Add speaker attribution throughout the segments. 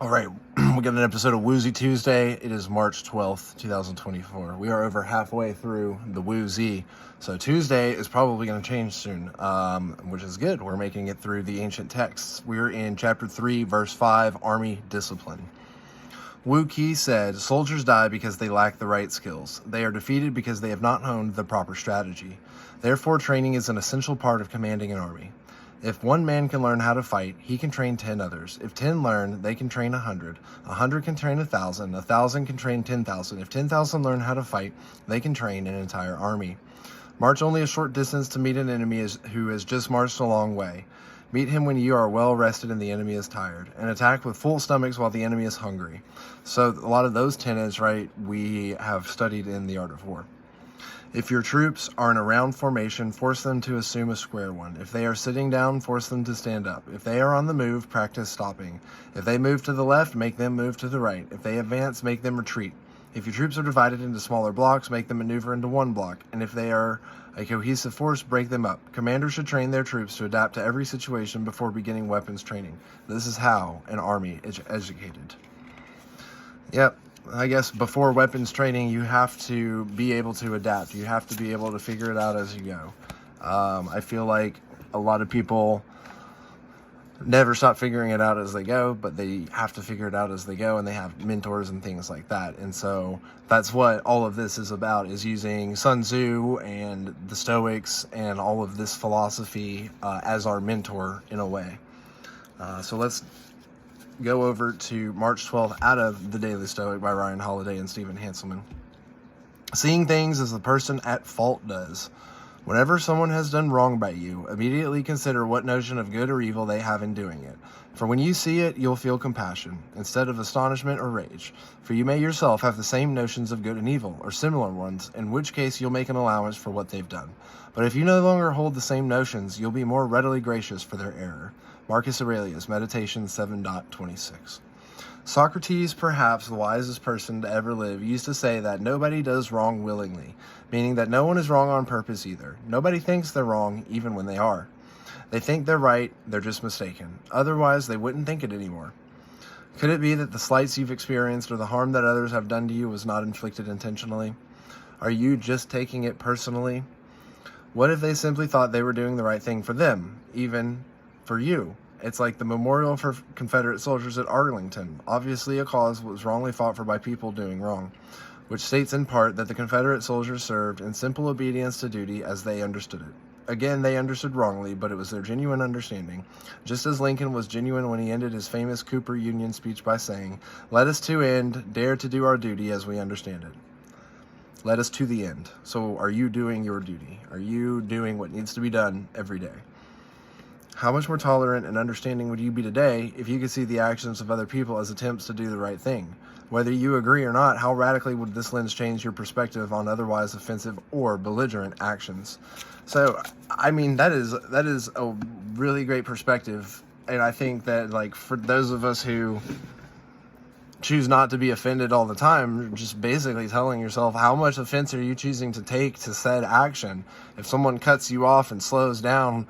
Speaker 1: All right, we got an episode of Wuzi Tuesday. It is March 12th, 2024. We are over halfway through the Wuzi. So Tuesday is probably going to change soon, which is good. We're making it through the ancient texts. We're in chapter 3, verse 5, Army Discipline. Wu Qi said, "Soldiers die because they lack the right skills. They are defeated because they have not honed the proper strategy. Therefore, training is an essential part of commanding an army. If one man can learn how to fight, he can train 10 others. If 10 learn, they can train 100. 100 can train 1,000. 1,000 can train 10,000. If 10,000 learn how to fight, they can train an entire army. March only a short distance to meet an enemy who has just marched a long way. Meet him when you are well rested and the enemy is tired, and attack with full stomachs while the enemy is hungry." So a lot of those tenets, right, we have studied in The Art of War. If your troops are in a round formation, force them to assume a square one. If they are sitting down, force them to stand up. If they are on the move, practice stopping. If they move to the left, make them move to the right. If they advance, make them retreat. If your troops are divided into smaller blocks, make them maneuver into one block. And if they are a cohesive force, break them up. Commanders should train their troops to adapt to every situation before beginning weapons training. This is how an army is educated. Yep. I guess before weapons training, you have to be able to adapt. You have to be able to figure it out as you go. I feel like a lot of people never stop figuring it out as they go, but they have to figure it out as they go, and they have mentors and things like that. And so that's what all of this is about, is using Sun Tzu and the Stoics and all of this philosophy as our mentor in a way. So let's go over to March 12th out of the Daily Stoic by Ryan Holiday and Stephen Hanselman. "Seeing things as the person at fault does. Whenever someone has done wrong by you, immediately consider what notion of good or evil they have in doing it. For when you see it, you'll feel compassion, instead of astonishment or rage. For you may yourself have the same notions of good and evil, or similar ones, in which case you'll make an allowance for what they've done. But if you no longer hold the same notions, you'll be more readily gracious for their error." Marcus Aurelius, Meditation 7.26. Socrates, perhaps the wisest person to ever live, used to say that nobody does wrong willingly, meaning that no one is wrong on purpose either. Nobody thinks they're wrong, even when they are. They think they're right, they're just mistaken. Otherwise, they wouldn't think it anymore. Could it be that the slights you've experienced or the harm that others have done to you was not inflicted intentionally? Are you just taking it personally? What if they simply thought they were doing the right thing for them, even for you? It's like the memorial for Confederate soldiers at Arlington, obviously a cause was wrongly fought for by people doing wrong, which states in part that the Confederate soldiers served in simple obedience to duty as they understood it. Again, they understood wrongly, but it was their genuine understanding, just as Lincoln was genuine when he ended his famous Cooper Union speech by saying, "Let us to end, dare to do our duty as we understand it." Let us to the end. So are you doing your duty? Are you doing what needs to be done every day? How much more tolerant and understanding would you be today if you could see the actions of other people as attempts to do the right thing? Whether you agree or not, how radically would this lens change your perspective on otherwise offensive or belligerent actions? So, I mean, that is a really great perspective. And I think that, like, for those of us who choose not to be offended all the time, just basically telling yourself, how much offense are you choosing to take to said action? If someone cuts you off and slows down,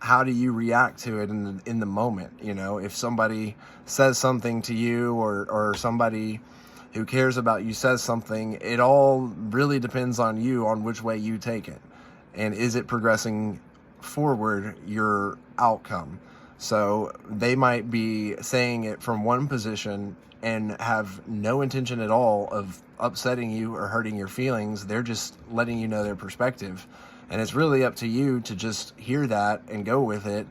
Speaker 1: how do you react to it in the moment? You know, if somebody says something to you, or somebody who cares about you says something, it all really depends on you, on which way you take it. And is it progressing forward your outcome? So they might be saying it from one position and have no intention at all of upsetting you or hurting your feelings. They're just letting you know their perspective. And it's really up to you to just hear that and go with it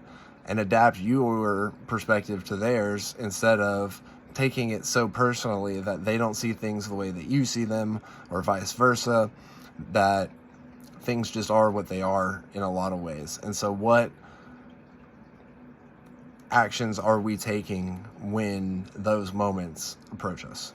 Speaker 1: and adapt your perspective to theirs, instead of taking it so personally that they don't see things the way that you see them, or vice versa, that things just are what they are in a lot of ways. And so what actions are we taking when those moments approach us?